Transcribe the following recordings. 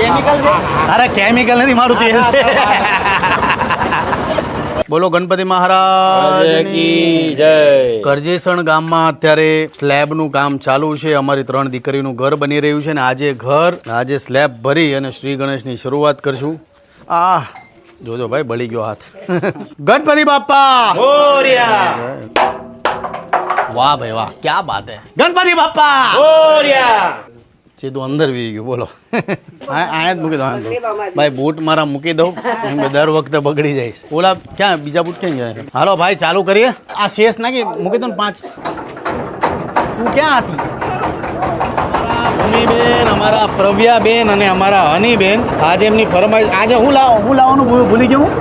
Chemical છે? અરે chemical નથી, મારું તેલ છે. બોલો ગણપતિ મહારાજ કી જય. કરજેસણ ગામમાં અત્યારે સ્લેબનું કામ ચાલુ છે. અમારી 3 દીકરીનું ઘર બની રહ્યું છે ને આજે સ્લેબ ભરી અને શ્રી ગણેશની શરૂઆત કરશું. જોજો ભાઈ, બળી ગયો હાથ. ગણપતિ બાપ્પા મોરયા. વાહ ભાઈ વાહ, ક્યા બાત હે. ગણપતિ બાપ્પા મોરયા. સીધું અંદર વી ગયું. બોલો આયા જ મૂકી દો ભાઈ, બૂટ મારા મૂકી દઉં, દર વખતે બગડી જાય. ઓલા ક્યાં બીજા બૂટ ક્યાં ગયા? હાલો ભાઈ ચાલુ કરીએ. આ શેષ નાખી મૂકી દો ને 5. તું ક્યાં હતી? ભૂમિબેન, અમારા પ્રવ્યાબેન અને અમારા હનીબેન, આજે એમની ફરમાઈશ. આજે હું લાવવાનું ભૂલી ગયો હું.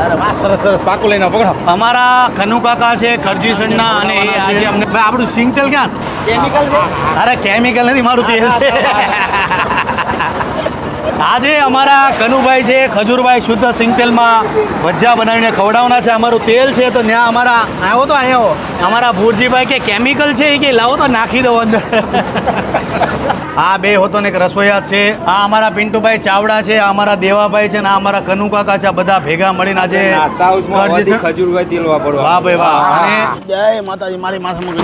અરે વાહ, સરસ સરસ, પાકું લઈને પકડો. અમારા કનુ કાકા છે કરજીસણના અને એ આજે અમને ભાઈ આપણું સિંગતેલ ક્યાં છે? કેમિકલ છે? અરે કેમિકલ નથી, મારું તેલ છે. આજે અમારા કનુભાઈ છે ખજૂરભાઈ શુદ્ધ સિંગતેલમાં ભજીયા બનાવીને ખવડાવવાના છે. અમારું તેલ છે તો ત્યાં અમારા અહીંયા અમારા ભૂરજીભાઈ કે કેમિકલ છે એ કે લાવો તો નાખી દો અંદર. આ બે હોતો ને એક રસોઈયા છે. આ અમારા પિન્ટુભાઈ ચાવડા છે, આ અમારા દેવાભાઈ છે ને આ અમારા કનુ કાકા છે. બધા ભેગા મળીને આજે ખજૂરભાઈ તેલ વાપરવા. વાહ ભાઈ વાહ. અને જય માતાજી. મારી માથામાં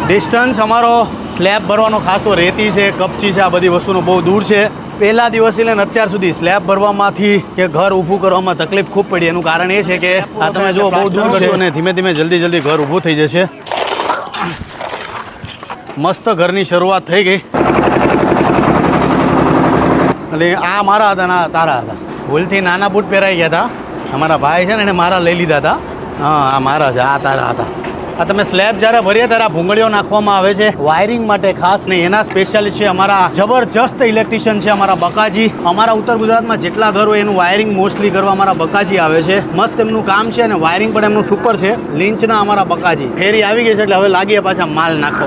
ડિસ્ટન્સ અમારો સ્લેબ ભરવાનો ખાસ તો રેતી છે, કપચી છે, આ બધી વસ્તુનો બહુ દૂર છે. પહેલા દિવસથી લઈને અત્યાર સુધી સ્લેબ ભરવામાંથી કે ઘર ઊભું કરવામાં તકલીફ ખૂબ પડી. એનું કારણ એ છે કે આ તમે જો બહુ દૂર કરશો ને ધીમે ધીમે જલ્દી ઘર ઊભું થઈ જશે. મસ્ત ઘરની શરૂઆત થઈ ગઈ. એટલે આ મારા હતા ના તારા હતા. ભૂલથી નાના બૂટ પહેરાઈ ગયા હતા. અમારા ભાઈ છે ને એને મારા લઈ લીધા હતા. હા, આ મારા છે, આ તારા હતા. આ તમે સ્લેબ જ્યારે ભરીએ ત્યારે ભૂંગળીઓ નાખવામાં આવે છે વાયરિંગ માટે ખાસ નહીં. એના સ્પેશિયાલિસ્ટ છે અમારા જબરજસ્ત ઇલેક્ટ્રિશિયન છે અમારા બકાજી. અમારા ઉત્તર ગુજરાતમાં જેટલા ઘર હોય એનું વાયરિંગ મોસ્ટલી કરવા અમારા બકાજી આવે છે. મસ્ત એમનું કામ છે અને વાયરિંગ પણ એમનું સુપર છે. લિંચના અમારા બકાજી. ફેરી આવી ગઈ છે એટલે હવે લાગીએ પાછા માલ નાખો.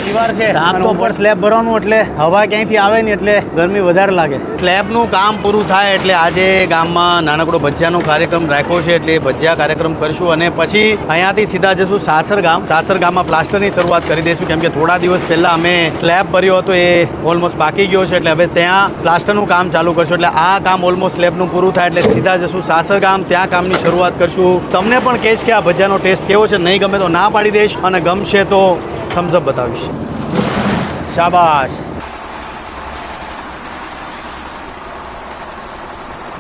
દીવાર છે આખો પર સ્લેબ ભરવાનું એટલે હવા ક્યાંયથી આવે ને એટલે ગરમી વધારે લાગે. સ્લેબનું કામ પૂરું થાય એટલે આજે ગામમાં નાનકડો ભજીયાનો કાર્યક્રમ રાખ્યો છે. એટલે ભજીયા કાર્યક્રમ કરીશું અને પછી અહીંયાથી સીધા જશું સાસર ગામમાં પ્લાસ્ટરની શરૂઆત કરી દઈશું. કેમ કે થોડા દિવસ પહેલા અમે સ્લેબ ભર્યો હતો, એ ઓલમોસ્ટ પાકી ગયો છે. એટલે હવે ત્યાં પ્લાસ્ટરનું કામ ચાલુ કરશું. એટલે આ કામ ઓલમોસ્ટ સ્લેબનું પૂરું થાય એટલે સીધા જશું સાસર ગામ, ત્યાં કામની શરૂઆત કરશું. તમને પણ કહીશ કે આ ભજીયાનો ટેસ્ટ કેવો છે. નહીં ગમે તો ના પાડી દઈશ અને ગમશે તો થમ્સ અપ બતાવીશ. શાબાશ.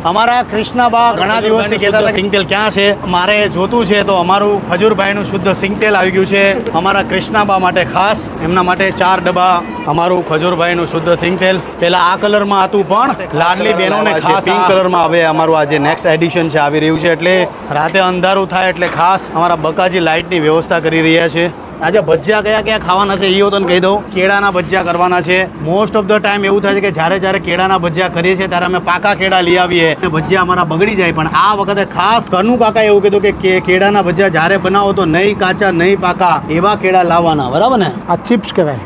અમારા કૃષ્ણાબા ઘણા દિવસથી કહેતા હતા સિંગતેલ ક્યાં છે, મારે જોતું છે. તો અમારું ખજૂરભાઈનું શુદ્ધ સિંગતેલ આવી ગયું છે અમારા કૃષ્ણાબા માટે ખાસ. એમના માટે 4 ડબ્બા અમારું ખજૂરભાઈનું શુદ્ધ સિંગતેલ. પેલા આ કલરમાં હતું પણ લાડલી બહેનોને ખાસ પિંક કલરમાં હવે અમારું આજે નેક્સ્ટ એડિશન છે આવી રહ્યું છે. એટલે રાતે અંધારું થાય એટલે ખાસ અમારા બકાજી લાઇટની વ્યવસ્થા કરી રહ્યા છે. આજે ભજીયા કયા ખાવાના છે એ તને કહી દઉં. કેળાના ભજીયા કરવાના છે. મોસ્ટ ઓફ ધ ટાઈમ એવું થાય છે કે જ્યારે કેળાના ભજીયા કરીએ છીએ ત્યારે અમે પાકા કેળા લઈ આવીએ, ભજીયા અમારા બગડી જાય. પણ આ વખતે ખાસ કનુ કાકા એવું કીધું કે કેળાના ભજીયા જ્યારે બનાવો તો નહીં કાચા નહીં પાકા એવા કેળા લાવવાના. બરાબર ને? આ ચિપ્સ કહેવાય.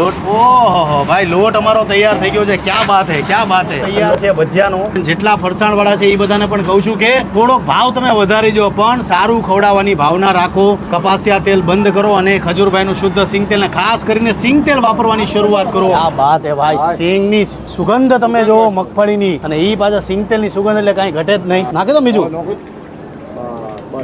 લોટ ઓહો ભાઈ, લોટ અમારો તૈયાર થઈ ગયો છે. ક્યાં બાત હે, ક્યાં બાત હે. તૈયાર છે ભજીયાનો. જેટલા ફરસાણ વાળા છે એ બધાને પણ કહું છું કે થોડોક ભાવ તમે વધારી દો પણ સારું ખવડાવવાની ભાવના રાખો. કપાસિયા તેલ બંધ કરો અને ખજૂરભાઈનું શુદ્ધ સિંગતેલ ને ખાસ કરીને સિંગતેલ વાપરવાની શરૂઆત કરો. આ બાત હે ભાઈ. સિંગની સુગંધ તમે જો મગફળીની અને એ પાછા સિંગતેલની સુગંધ એટલે કાંઈ ઘટે જ નહીં. નાખી દો બીજું.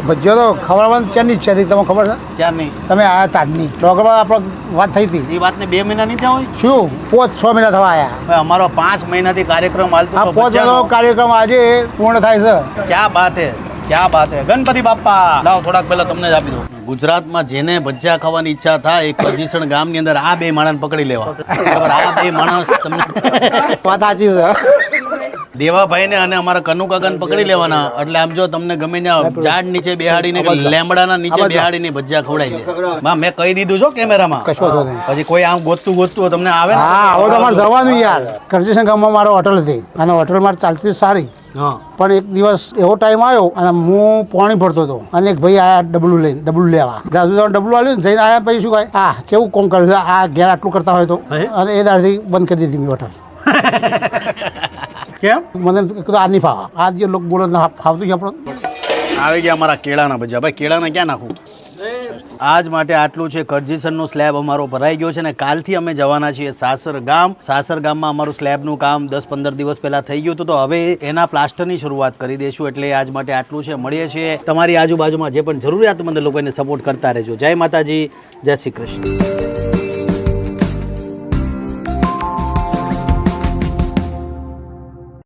ભજીયા તો ખવડાવવાની ક્યારની ઈચ્છા હતી તમને ખબર છે? ક્યારની? તમે આયા તારની ડોગરમાં આપણે વાત થઈ હતી. એ વાતને 2 મહિના નહીં થયા હોય? શું 5-6 મહિના થવા આવ્યા. અમારો 5 મહિનાથી કાર્યક્રમ હાલતો. આ 5 મહિનાનો કાર્યક્રમ આજે પૂર્ણ થાય છે. ક્યાં બાત હે, ક્યાં બાત હે. ગણપતિ બાપ્પા લાવો થોડાક પહેલા તમને જ આપી દો. ગુજરાતમાં જેને ભજીયા ખાવાની ઈચ્છા થાય એ કરજીસણ ગામની અંદર આ 2 માણસ પકડી લેવા. બરાબર? આ 2 માણસ તમને વાત સાચી છે. દેવાભાઈને અને અમારા કનુ કાકાને પકડી લેવાના. એટલે આમ જો તમને ગમે ત્યાં ઝાડ નીચે બેહાડીને કે લેમડાના નીચે બેહાડીને ભજીયા ખવડાવી દે. મેં કહી દીધું છો કેમેરામાં. પછી કોઈ આમ ગોતતું તમને આવે. હા, હવે તમારે જવાનું યાર. કરજીસણ ગામમાં મારો હોટલ હતી અને હોટલ મારે ચાલતી સારી. પણ એક દિવસ એવો ટાઈમ આવ્યો અને હું પાણી ભરતો હતો અને એક ભાઈ આયા ડબલું લેવા. ડબલું આવ્યું જઈને આવ્યા પછી શું કહે, હા કેવું કોમ કરે છે આ ઘેર આટલું કરતા હોય તો. અને એ દાડથી બંધ કરી દીધી મેં હોટલ. કેમ? મને કીધું આ નહીં ફાવા. આ જે લોકો બોલે ફાવતું છે આપણો. આવી ગયા અમારા કેળાના ભજીયા. ભાઈ કેળાને ક્યાં નાખું? આજ માટે આટલું છે. કરજીસનનો સ્લેબ અમારો ભરાઈ ગયો છે ને કાલથી અમે જવાના છીએ સાસર ગામમાં અમારું સ્લેબનું કામ 10-15 દિવસ પહેલાં થઈ ગયું હતું, તો હવે એના પ્લાસ્ટરની શરૂઆત કરી દઈશું. એટલે આજ માટે આટલું છે. મળીએ છીએ. તમારી આજુબાજુમાં જે પણ જરૂરિયાતમંદ લોકોને સપોર્ટ કરતા રહેજો. જય માતાજી, જય શ્રી કૃષ્ણ.